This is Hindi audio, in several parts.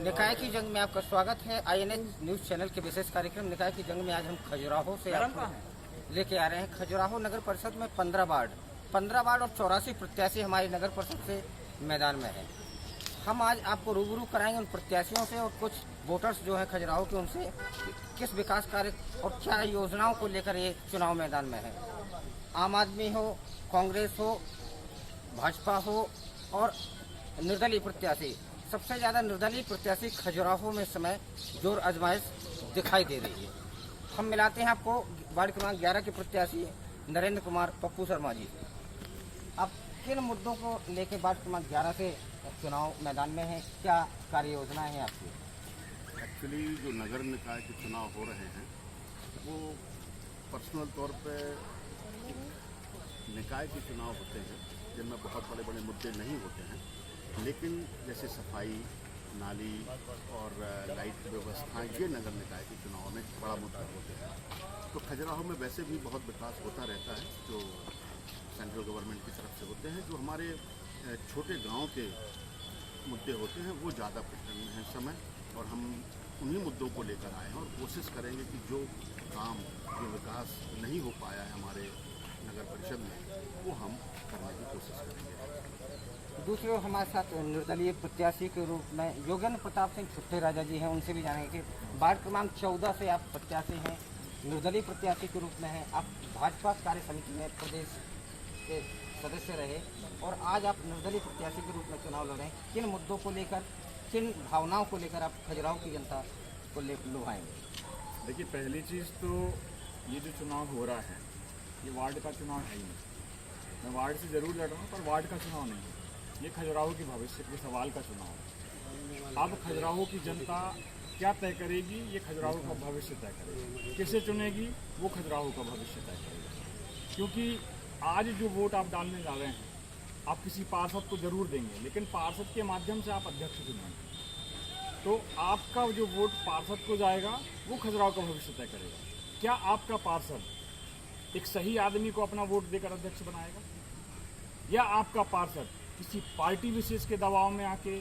निकाय की जंग में आपका स्वागत है। INA न्यूज चैनल के विशेष कार्यक्रम निकाय की जंग में आज हम खजुराहो से आपको लेके आ रहे हैं। खजुराहो नगर परिषद में 15 वार्ड और 84 प्रत्याशी हमारी नगर परिषद से मैदान में है। हम आज आपको रूबरू कराएंगे उन प्रत्याशियों से और कुछ वोटर्स जो है खजुराहो के, उनसे किस विकास कार्य और क्या योजनाओं को लेकर ये चुनाव मैदान में है। आम आदमी हो, कांग्रेस हो, भाजपा हो और निर्दलीय प्रत्याशी, सबसे ज़्यादा निर्दलीय प्रत्याशी खजुराहो में समय जोर आजमाइश दिखाई दे रही है। हम मिलाते हैं आपको वार्ड क्रमांक 11 के प्रत्याशी नरेंद्र कुमार पप्पू शर्मा जी। अब किन मुद्दों को लेकर वार्ड क्रमांक 11 से चुनाव मैदान में है, क्या कार्य योजनाएं हैं आपकी? एक्चुअली जो नगर निकाय के चुनाव हो रहे हैं वो पर्सनल तौर पे निकाय के चुनाव होते हैं जिनमें बहुत बड़े बड़े मुद्दे नहीं होते हैं, लेकिन जैसे सफाई, नाली और लाइट की व्यवस्था, ये नगर निकाय के चुनाव में बड़ा मुद्दा होते हैं। तो खजुराहो में वैसे भी बहुत विकास होता रहता है जो सेंट्रल गवर्नमेंट की तरफ से होते हैं। जो हमारे छोटे गांव के मुद्दे होते हैं वो ज़्यादा प्रचलित हैं इस समय, और हम उन्हीं मुद्दों को लेकर आए हैं और कोशिश करेंगे कि जो काम, जो विकास नहीं हो पाया है हमारे नगर परिषद में, वो हम करने की कोशिश करेंगे। दूसरे हमारे साथ निर्दलीय प्रत्याशी के रूप में योगेंद्र प्रताप सिंह छुट्टे राजा जी हैं, उनसे भी जानेंगे कि वार्ड क्रमांक 14 से आप प्रत्याशी हैं, निर्दलीय प्रत्याशी के रूप में हैं। आप भाजपा कार्य समिति में प्रदेश के सदस्य रहे और आज आप निर्दलीय प्रत्याशी के रूप में चुनाव लड़ रहे हैं। किन मुद्दों को लेकर, किन भावनाओं को लेकर आप खजुराहो की जनता को लुभाएंगे? देखिए, पहली चीज़ तो ये जो चुनाव हो रहा है ये वार्ड का चुनाव है ही नहीं। मैं वार्ड से ज़रूर लड़ रहा हूँ पर वार्ड का चुनाव नहीं है, ये खजुराहो के भविष्य के सवाल का चुनाव है। अब खजुराहो की जनता क्या तय करेगी, ये खजुराहो का भविष्य तय करेगी। किसे चुनेगी वो खजुराहो का भविष्य तय करेगा। क्योंकि आज जो वोट आप डालने जा रहे हैं, आप किसी पार्षद को जरूर देंगे, लेकिन पार्षद के माध्यम से आप अध्यक्ष चुनेंगे, तो आपका जो वोट पार्षद को जाएगा वो खजुराहो का भविष्य तय करेगा। क्या आपका पार्षद एक सही आदमी को अपना वोट देकर अध्यक्ष बनाएगा, या आपका पार्षद किसी पार्टी विशेष के दबाव में आके,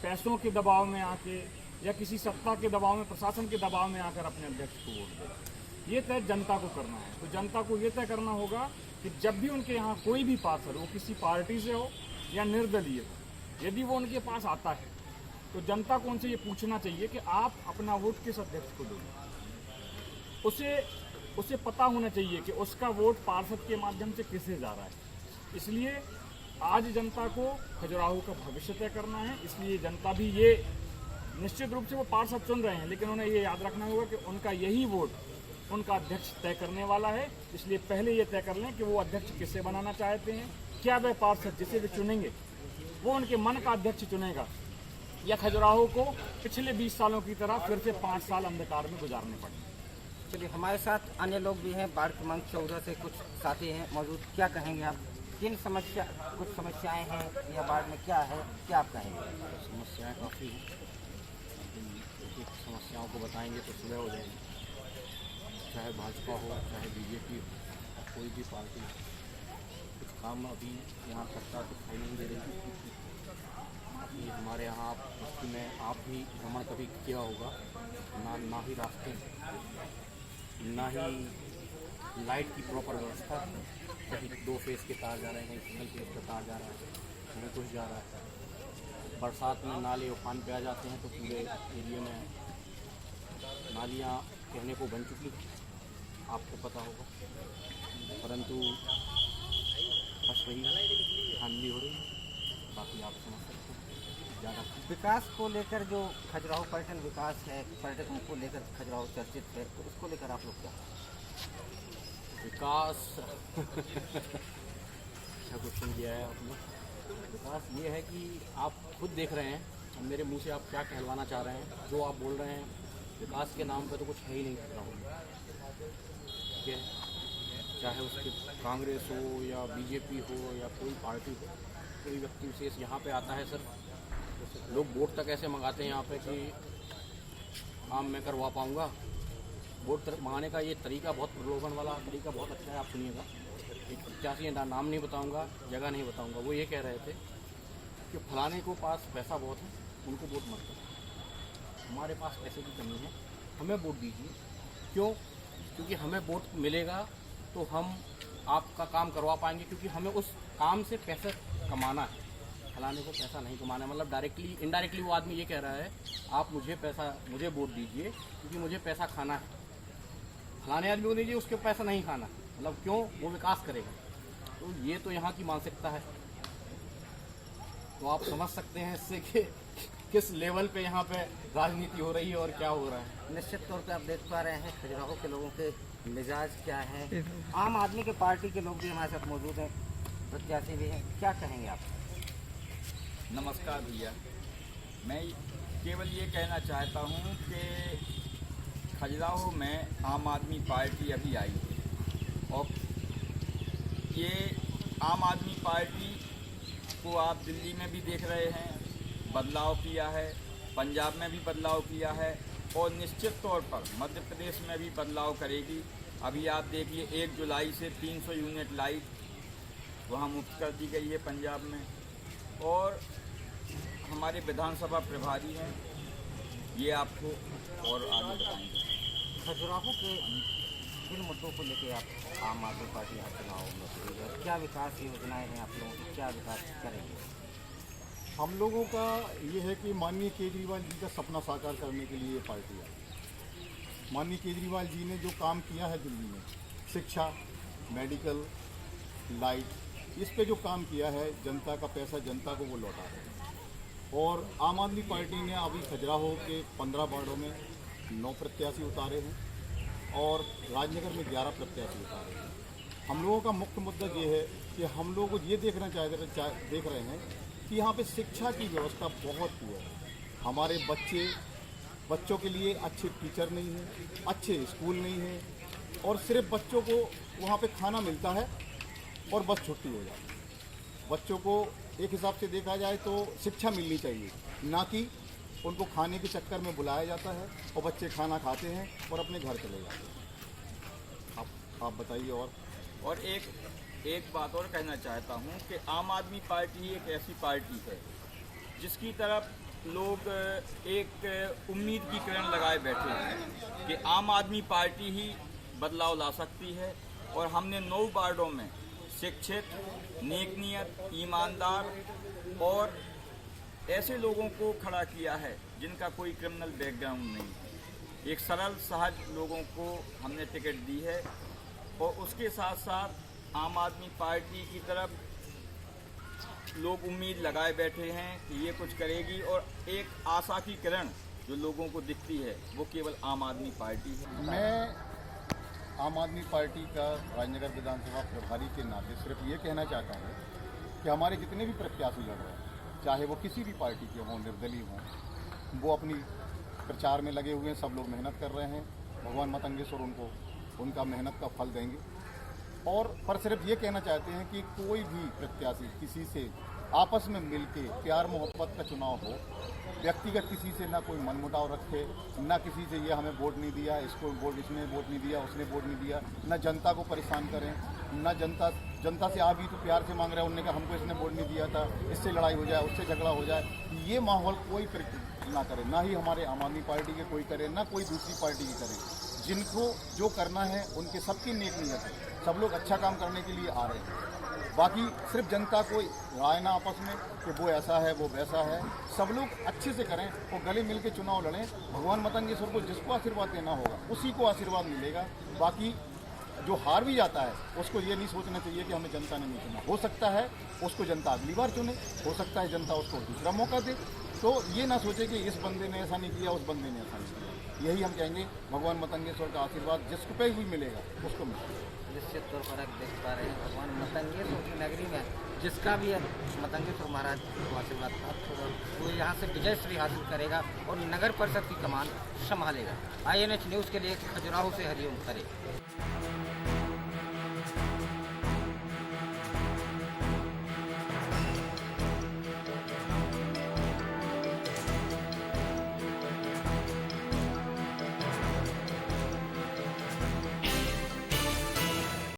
पैसों के दबाव में आके, या किसी सत्ता के दबाव में, प्रशासन के दबाव में आकर अपने अध्यक्ष को वोट देगा? ये तय जनता को करना है। तो जनता को ये तय करना होगा कि जब भी उनके यहाँ कोई भी पार्षद हो, किसी पार्टी से हो या निर्दलीय हो, यदि वो उनके पास आता है तो जनता को उनसे ये पूछना चाहिए कि आप अपना वोट किस अध्यक्ष को दोगे। उसे पता होना चाहिए कि उसका वोट पार्षद के माध्यम से किसे जा रहा है। इसलिए आज जनता को खजुराहो का भविष्य तय करना है। इसलिए जनता भी ये निश्चित रूप से वो पार्षद चुन रहे हैं, लेकिन उन्हें ये याद रखना होगा कि उनका यही वोट उनका अध्यक्ष तय करने वाला है। इसलिए पहले ये तय कर लें कि वो अध्यक्ष किसे बनाना चाहते हैं। क्या वह पार्षद जिसे वे चुनेंगे वो उनके मन का अध्यक्ष चुनेगा, या खजुराहो को पिछले 20 सालों की तरह फिर से 5 साल अंधकार में गुजारने पड़े। चलिए, हमारे साथ अन्य लोग भी हैं। वार्ड क्रमांक 14 से कुछ साथी हैं मौजूद। क्या कहेंगे आप? किन कुछ समस्याएं हैं या वार्ड में क्या है, क्या आप कहेंगे? समस्याएं काफ़ी हैं, लेकिन समस्याओं को बताएंगे तो सुलह हो जाएगी। चाहे भाजपा हो, चाहे बीजेपी हो, कोई भी पार्टी हो, कुछ काम अभी यहाँ सरकार दिखाई नहीं दे रही। अभी हमारे यहाँ आप बस्ती में आप भी भ्रमण कभी किया होगा, ना ही रास्ते, ना ही लाइट की प्रॉपर व्यवस्था, कभी 2 फेस के तार जा रहे हैं, कहीं सिंगल फेस का तार जा रहा है, कहीं कुछ जा रहा है। बरसात में नाले उफान पे आ जाते हैं तो पूरे एरिया में नालियाँ कहने को बन चुकी, आपको पता होगा, परंतु बस वही धांधली हो रही है। बाकी आप समझ सकते हैं। ज़्यादा विकास को लेकर जो खजुराहो पर्यटन विकास है, पर्यटकों को लेकर खजुराहो चर्चित है, तो उसको लेकर आप लोग क्या? विकास अच्छा क्वेश्चन किया है आपने। विकास ये है कि आप खुद देख रहे हैं, मेरे मुंह से आप क्या कहलवाना चाह रहे हैं। जो आप बोल रहे हैं विकास के नाम पे तो कुछ है ही नहीं खजुराहो, ठीक है। चाहे उसके कांग्रेस हो या बीजेपी हो या कोई पार्टी हो, कोई व्यक्ति विशेष यहाँ पे आता है सर, लोग वोट तक ऐसे मंगाते हैं यहाँ पे कि काम मैं करवा पाऊँगा। वोट मंगाने का ये तरीका बहुत प्रलोभन वाला तरीका बहुत अच्छा है। आप सुनिएगा, एक प्रत्याशी नाम नहीं बताऊँगा, जगह नहीं बताऊँगा, वो ये कह रहे थे कि फलाने को पास पैसा बहुत है, उनको वोट मत करो। हमारे पास पैसे की कमी है, हमें वोट दीजिए। क्यों? क्योंकि हमें वोट मिलेगा तो हम आपका काम करवा पाएंगे, क्योंकि हमें उस काम से पैसा कमाना है। फलाने को पैसा नहीं कमाना है, मतलब डायरेक्टली इनडायरेक्टली वो आदमी ये कह रहा है आप मुझे वोट दीजिए क्योंकि मुझे पैसा खाना है। फलाने आदमी को दीजिए, उसके पैसा नहीं खाना, मतलब क्यों? वो विकास करेगा। तो ये तो यहाँ की मानसिकता है। तो आप समझ सकते हैं इससे कि किस लेवल पे यहाँ पे राजनीति हो रही है और क्या हो रहा है। निश्चित तौर पे आप देख पा रहे हैं खजुराहो के लोगों के मिजाज क्या है। आम आदमी के पार्टी के लोग भी हमारे साथ मौजूद हैं, प्रत्याशी भी हैं, क्या कहेंगे आप? नमस्कार भैया, मैं केवल ये कहना चाहता हूँ कि खजुराहो में आम आदमी पार्टी अभी आई है और ये आम आदमी पार्टी को आप दिल्ली में भी देख रहे हैं, बदलाव किया है, पंजाब में भी बदलाव किया है और निश्चित तौर पर मध्य प्रदेश में भी बदलाव करेगी। अभी आप देखिए 1 जुलाई से 300 यूनिट लाइट वहाँ मुफ्त कर दी गई है पंजाब में। और हमारे विधानसभा प्रभारी हैं, ये आपको और आगे बताएंगे। खजुराहो के किन मुद्दों को लेकर आप आम आदमी पार्टी यहाँ चुनाव में उतरी है? क्या विकास योजनाएं हैं आप लोगों की, क्या विकास करेंगे? हम लोगों का ये है कि माननीय केजरीवाल जी का सपना साकार करने के लिए ये पार्टी है। माननीय केजरीवाल जी ने जो काम किया है दिल्ली में, शिक्षा, मेडिकल, लाइट, इस पे जो काम किया है, जनता का पैसा जनता को वो लौटा है। और आम आदमी पार्टी ने अभी खजुराहो के 15 वार्डों में 9 प्रत्याशी उतारे हैं और राजनगर में 11 प्रत्याशी उतारे हैं। हम लोगों का मुख्य मुद्दा ये है कि हम लोग ये देख रहे हैं कि यहाँ पे शिक्षा की व्यवस्था बहुत ही है। हमारे बच्चों के लिए अच्छे टीचर नहीं हैं, अच्छे स्कूल नहीं हैं और सिर्फ बच्चों को वहाँ पे खाना मिलता है और बस छुट्टी हो जाती है। बच्चों को एक हिसाब से देखा जाए तो शिक्षा मिलनी चाहिए, ना कि उनको खाने के चक्कर में बुलाया जाता है और बच्चे खाना खाते हैं और अपने घर चले जाते हैं। आप बताइए। और एक बात और कहना चाहता हूँ कि आम आदमी पार्टी एक ऐसी पार्टी है जिसकी तरफ लोग एक उम्मीद की किरण लगाए बैठे हैं कि आम आदमी पार्टी ही बदलाव ला सकती है। और हमने 9 वार्डों में शिक्षित, नेक नियत, ईमानदार और ऐसे लोगों को खड़ा किया है जिनका कोई क्रिमिनल बैकग्राउंड नहीं है। एक सरल सहज लोगों को हमने टिकट दी है और उसके साथ साथ आम आदमी पार्टी की तरफ लोग उम्मीद लगाए बैठे हैं कि ये कुछ करेगी और एक आशा की किरण जो लोगों को दिखती है वो केवल आम आदमी पार्टी है। मैं आम आदमी पार्टी का राजनगर विधानसभा प्रभारी के नाते सिर्फ ये कहना चाहता हूँ कि हमारे जितने भी प्रत्याशी लड़ रहे हैं, चाहे वो किसी भी पार्टी के हों, निर्दलीय हों, वो अपनी प्रचार में लगे हुए हैं। सब लोग मेहनत कर रहे हैं। भगवान मतंगेश्वर उनको उनका मेहनत का फल देंगे। और पर सिर्फ ये कहना चाहते हैं कि कोई भी प्रत्याशी किसी से आपस में मिलके प्यार मोहब्बत का चुनाव हो, व्यक्तिगत किसी से ना कोई मनमुटाव रखे, ना किसी से ये हमें वोट नहीं दिया, इसको वोट, इसने वोट नहीं दिया, उसने वोट नहीं दिया, ना जनता को परेशान करें, ना जनता से आप भी तो प्यार से मांग रहे हैं, उन्होंने कहा हमको इसने वोट नहीं दिया था, इससे लड़ाई हो जाए, उससे झगड़ा हो जाए। ये माहौल कोई ना करे, ना ही हमारे आम आदमी पार्टी के कोई करे, ना कोई दूसरी पार्टी की करे। जिनको जो करना है उनके सबकी नेक नियत है, सब लोग अच्छा काम करने के लिए आ रहे हैं। बाकी सिर्फ जनता को राय ना आपस में कि वो ऐसा है वो वैसा है, सब लोग अच्छे से करें और गले मिल के चुनाव लड़ें। भगवान मतंगेश्वर को जिसको आशीर्वाद देना होगा उसी को आशीर्वाद मिलेगा। बाकी जो हार भी जाता है उसको ये नहीं सोचना चाहिए कि हमें जनता ने नहीं चुना। हो सकता है उसको जनता अगली बार चुने, हो सकता है जनता उसको दूसरा मौका दे। तो ये ना सोचे कि इस बंदे ने ऐसा नहीं किया, उस बंदे ने ऐसा नहीं किया। यही हम कहेंगे, भगवान मतंगेश्वर का आशीर्वाद जिसको पे भी मिलेगा उसको मिलेगा। निश्चित तौर पर आप देख पा रहे हैं भगवान मतंगेश्वर की नगरी में जिसका भी मतंगेश्वर महाराज को आशीर्वाद प्राप्त होगा वो यहाँ से विजय श्री हासिल करेगा और नगर परिषद की कमान संभालेगा। INH न्यूज़ के लिए खजुराहो से हरिओम खरे।